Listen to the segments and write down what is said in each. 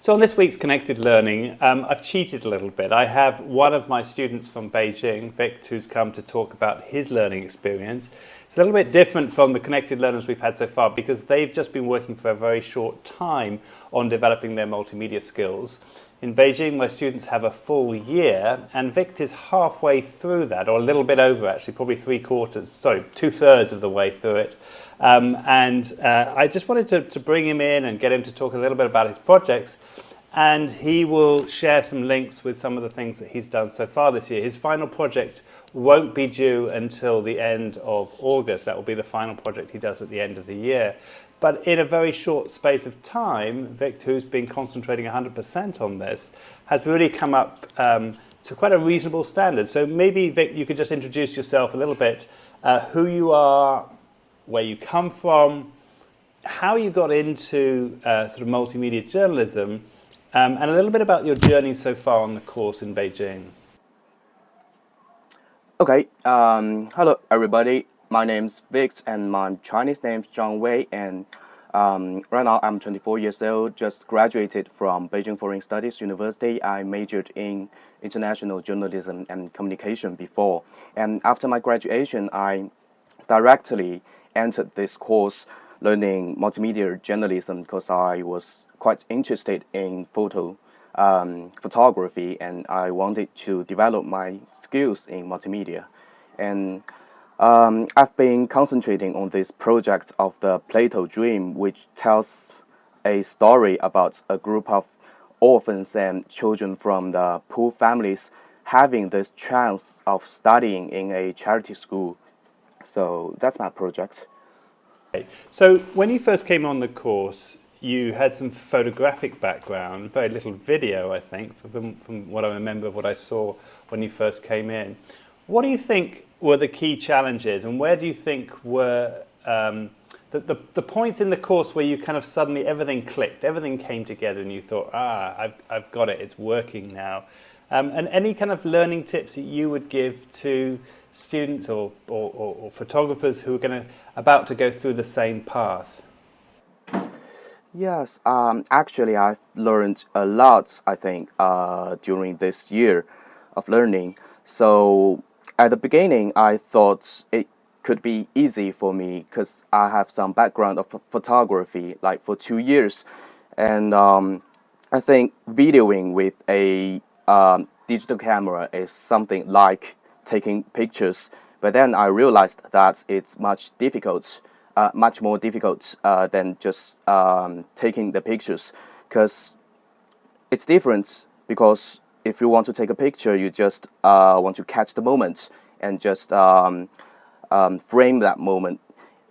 So on this week's Connected Learning, I've cheated a little bit. I have one of my students from Beijing, Vic, who's come to talk about his learning experience. It's a little bit different from the Connected Learners we've had so far because they've just been working for a very short time on developing their multimedia skills. In Beijing, my students have a full year, and Vic is halfway through that, or a little bit over actually, probably two-thirds of the way through it. I just wanted to bring him in and get him to talk a little bit about his projects, and he will share some links with some of the things that he's done so far this year. His final project won't be due until the end of August. That will be the final project he does at the end of the year. But in a very short space of time, Vic, who's been concentrating 100% on this, has really come up to quite a reasonable standard. So maybe, Vic, you could just introduce yourself a little bit, who you are, where you come from, how you got into sort of multimedia journalism, and a little bit about your journey so far on the course in Beijing. Okay, hello everybody. My name's Vic and my Chinese name's Zhang Wei, and right now I'm 24 years old, just graduated from Beijing Foreign Studies University. I majored in international journalism and communication before, and after my graduation I directly entered this course learning multimedia journalism because I was quite interested in photography, and I wanted to develop my skills in multimedia. And I've been concentrating on this project of the Plato Dream, which tells a story about a group of orphans and children from the poor families having this chance of studying in a charity school. So that's my project. So when you first came on the course, you had some photographic background, very little video, I think, from what I remember of what I saw when you first came in. What do you think were the key challenges, and where do you think were the points in the course where you kind of suddenly everything clicked, everything came together and you thought, I've got it, it's working now? And any kind of learning tips that you would give to students or photographers who are about to go through the same path? Yes, actually I've learned a lot, I think, during this year of learning. So at the beginning, I thought it could be easy for me because I have some background of photography, like for 2 years. And I think videoing with a digital camera is something like taking pictures. But then I realized that it's much more difficult than just taking the pictures, because it's different. Because if you want to take a picture, you just want to catch the moment and just frame that moment.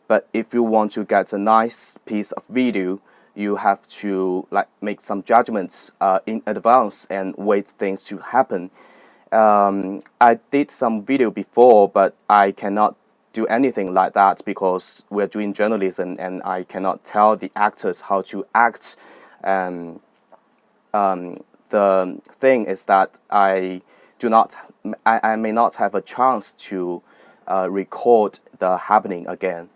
But if you want to get a nice piece of video, you have to make some judgments in advance and wait things to happen. I did some video before, but I cannot do anything like that because we're doing journalism and I cannot tell the actors how to act. And the thing is that I may not have a chance to record the happening again.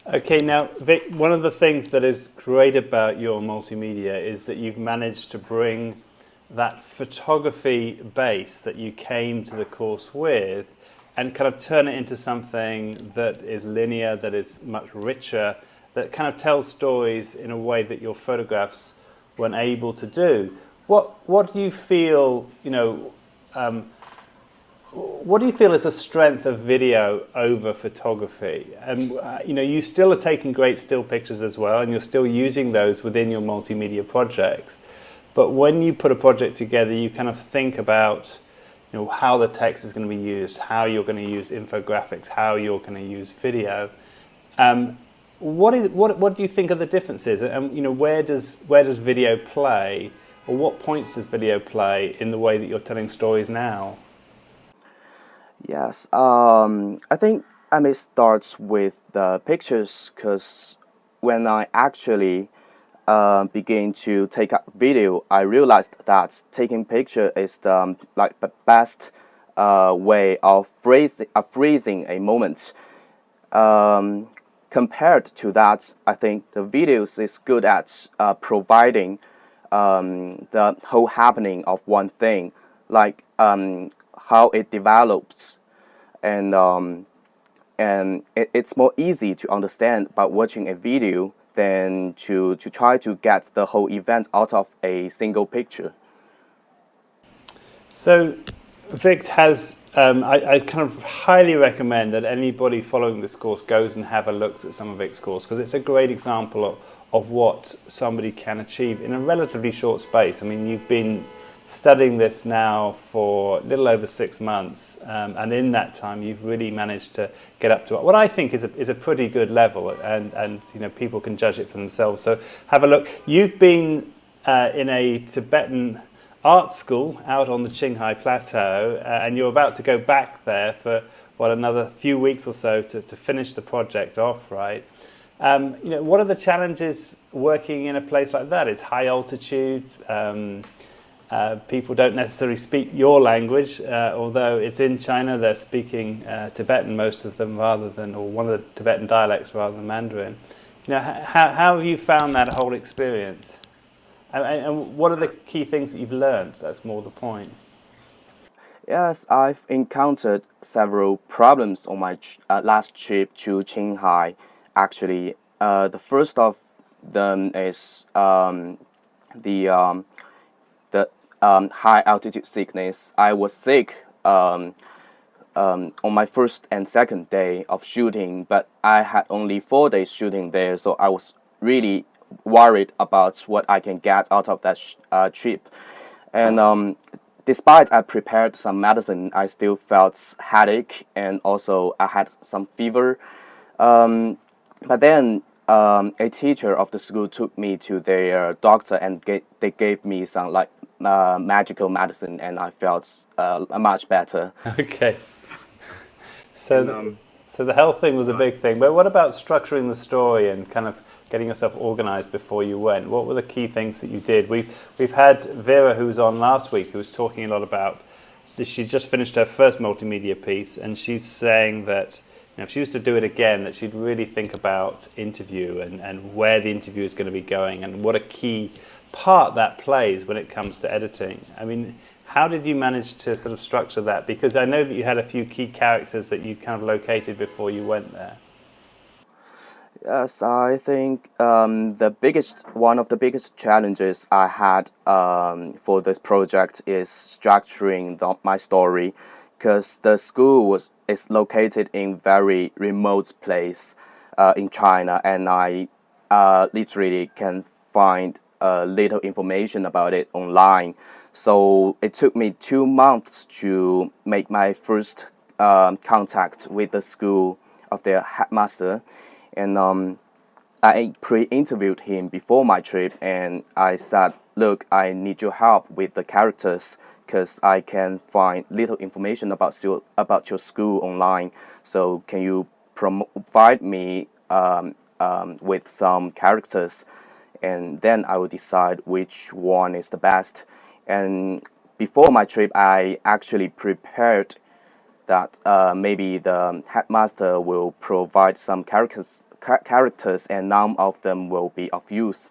Okay, now Vic, one of the things that is great about your multimedia is that you've managed to bring that photography base that you came to the course with and kind of turn it into something that is linear, that is much richer, that kind of tells stories in a way that your photographs weren't able to do. What do you feel, what do you feel is the strength of video over photography? And you still are taking great still pictures as well, and you're still using those within your multimedia projects. But when you put a project together, you kind of think about how the text is going to be used, how you're going to use infographics, how you're going to use video. What do you think are the differences? And where does video play, or what points does video play in the way that you're telling stories now? Yes, I think I may start with the pictures, because when I actually begin to take up video, I realized that taking picture is the best way of freezing a moment. compared to that, I think the videos is good at providing the whole happening of one thing, like how it develops, and it's more easy to understand by watching a video than to try to get the whole event out of a single picture. So, Vic has, I kind of highly recommend that anybody following this course goes and have a look at some of Vic's course, because it's a great example of what somebody can achieve in a relatively short space. I mean, you've been studying this now for a little over 6 months, and in that time you've really managed to get up to what I think is a pretty good level, and you know, people can judge it for themselves. So have a look. You've been in a Tibetan art school out on the Qinghai Plateau, and you're about to go back there for another few weeks or so to finish the project off, right? You know, what are the challenges working in a place like that? It's high altitude. People don't necessarily speak your language, although it's in China. They're speaking Tibetan, most of them, rather than, or one of the Tibetan dialects rather than Mandarin. You know, how have you found that whole experience? And what are the key things that you've learned? That's more the point. Yes, I've encountered several problems on my last trip to Qinghai. Actually, the first of them is the high altitude sickness. I was sick on my first and second day of shooting, but I had only 4 days shooting there, so I was really worried about what I can get out of that trip. And despite I prepared some medicine, I still felt headache, and also I had some fever. But then a teacher of the school took me to their doctor, and they gave me some like magical medicine, and I felt much better. Okay. So, so the health thing was a big thing. But what about structuring the story and kind of getting yourself organized before you went? What were the key things that you did? We've had Vera, who was on last week, who was talking a lot about, she's just finished her first multimedia piece, and she's saying that, you know, if she was to do it again, that she'd really think about interview and where the interview is going to be going, and what a key part that plays when it comes to editing. I mean, how did you manage to sort of structure that? Because I know that you had a few key characters that you kind of located before you went there. Yes, I think one of the biggest challenges I had for this project is structuring my story, because the school is located in very remote place in China, and I literally can find little information about it online. So it took me 2 months to make my first contact with the school of their headmaster. And I pre-interviewed him before my trip, and I said, look, I need your help with the characters, because I can find little information about your school online. So can you provide me with some characters, and then I will decide which one is the best. And before my trip, I actually prepared that maybe the headmaster will provide some characters and none of them will be of use.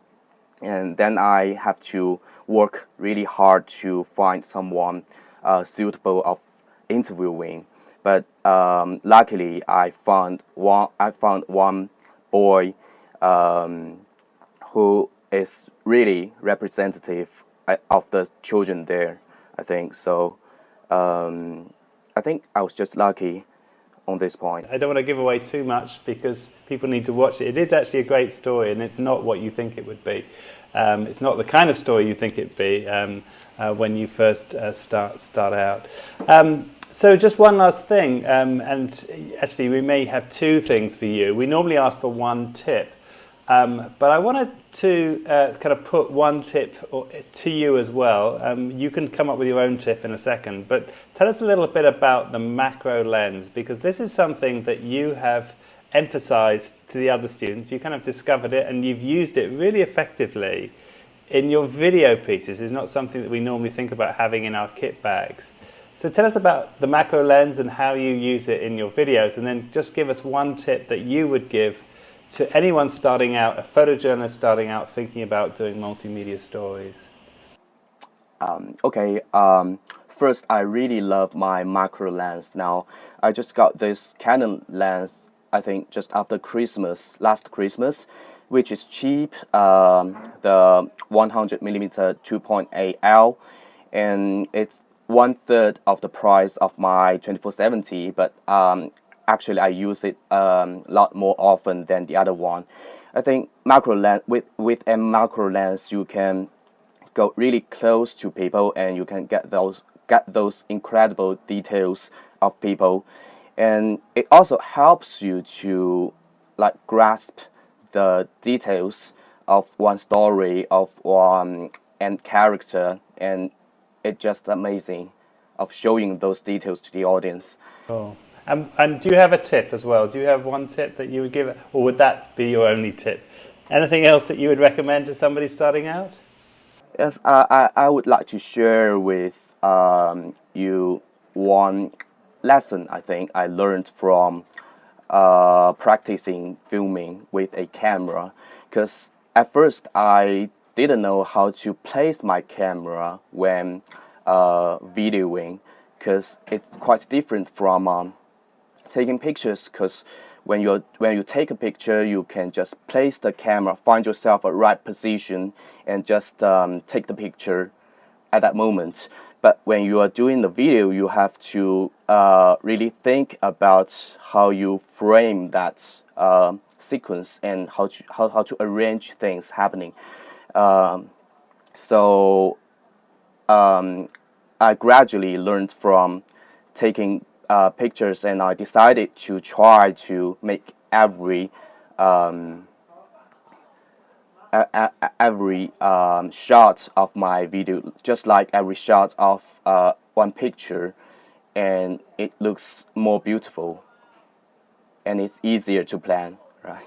And then I have to work really hard to find someone suitable of interviewing. But luckily, I found one boy who is really representative of the children there, I think. So I think I was just lucky on this point. I don't want to give away too much because people need to watch it. It is actually a great story, and it's not what you think it would be. It's not the kind of story you think it'd be when you first start out. So just one last thing, and actually we may have two things for you. We normally ask for one tip, but I wanted to kind of put one tip to you as well. You can come up with your own tip in a second, but tell us a little bit about the macro lens, because this is something that you have emphasized to the other students. You kind of discovered it and you've used it really effectively in your video pieces. It's not something that we normally think about having in our kit bags. So tell us about the macro lens and how you use it in your videos, and then just give us one tip that you would give to anyone starting out, a photojournalist starting out thinking about doing multimedia stories? Okay, first, I really love my macro lens. Now, I just got this Canon lens, I think, just after Christmas, last Christmas, which is cheap, the 100mm 2.8L, and it's one third of the price of my 2470, but actually I use it a lot more often than the other one. I think macro lens, with a macro lens, you can go really close to people and you can get those incredible details of people, and it also helps you to like grasp the details of one story, of one and character, and it's just amazing of showing those details to the audience. Cool. And do you have a tip as well? Do you have one tip that you would give, or would that be your only tip? Anything else that you would recommend to somebody starting out? Yes, I would like to share with you one lesson I think I learned from practicing filming with a camera. Because at first I didn't know how to place my camera when videoing, because it's quite different from taking pictures. Because when you take a picture, you can just place the camera, find yourself a right position, and just take the picture at that moment. But when you are doing the video, you have to really think about how you frame that sequence and how to arrange things happening. So I gradually learned from taking pictures, and I decided to try to make every shot of my video just like every shot of one picture, and it looks more beautiful and it's easier to plan, right?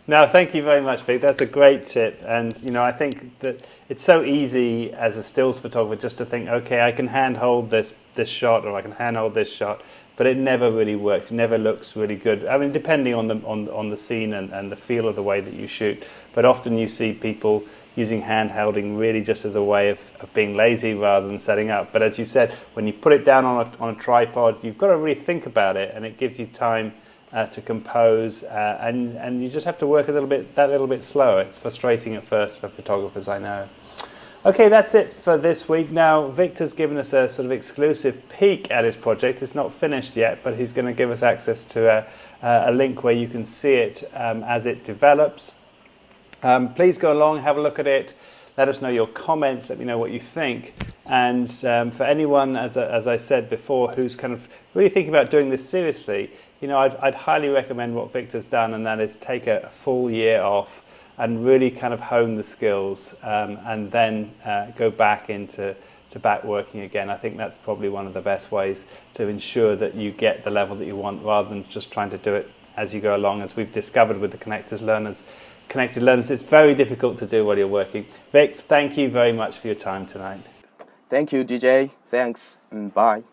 No, thank you very much, Vic. That's a great tip. And, I think that it's so easy as a stills photographer just to think, okay, I can handhold this shot, or I can handhold this shot, but it never really works. It never looks really good. I mean, depending on the scene and the feel of the way that you shoot. But often you see people using hand-holding really just as a way of being lazy rather than setting up. But as you said, when you put it down on a tripod, you've got to really think about it, and it gives you time to compose, and you just have to work a little bit slower. It's frustrating at first for photographers, I know. Okay, that's it for this week. Now, Victor's given us a sort of exclusive peek at his project. It's not finished yet, but he's going to give us access to a link where you can see it as it develops. Please go along, have a look at it. Let us know your comments. Let me know what you think. And for anyone, as I said before, who's kind of really thinking about doing this seriously, I'd highly recommend what Victor's done, and that is take a full year off and really kind of hone the skills, and then go back into back working again. I think that's probably one of the best ways to ensure that you get the level that you want, rather than just trying to do it as you go along. As we've discovered with the connected learners, it's very difficult to do while you're working. Vic, thank you very much for your time tonight. Thank you, DJ. Thanks, and bye.